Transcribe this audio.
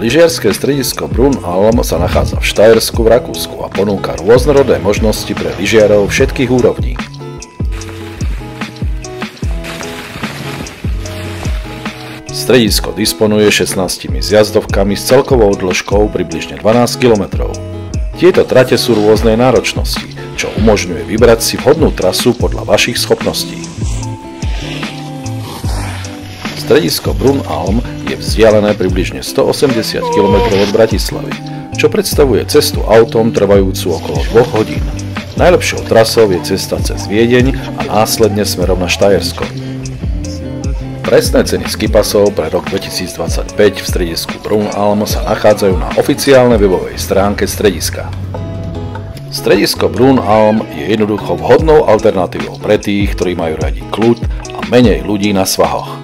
Lyžiarske stredisko Brunalm sa nachádza v Štajersku v Rakúsku a ponúka rôznorodé možnosti pre lyžiarov všetkých úrovní. Stredisko disponuje 16 zjazdovkami s celkovou dĺžkou približne 12 km. Tieto trate sú rôznej náročnosti, čo umožňuje vybrať si vhodnú trasu podľa vašich schopností. Stredisko Brunalm je vzdialené približne 180 km od Bratislavy, čo predstavuje cestu autom trvajúcu okolo 2 hodín. Najlepšou trasou je cesta cez Viedeň a následne smerom na Štajersko. Presné ceny skipasov pre rok 2025 v stredisku Brunalm sa nachádzajú na oficiálnej webovej stránke strediska. Stredisko Brunalm je jednoducho vhodnou alternatívou pre tých, ktorí majú radi kľud a menej ľudí na svahoch.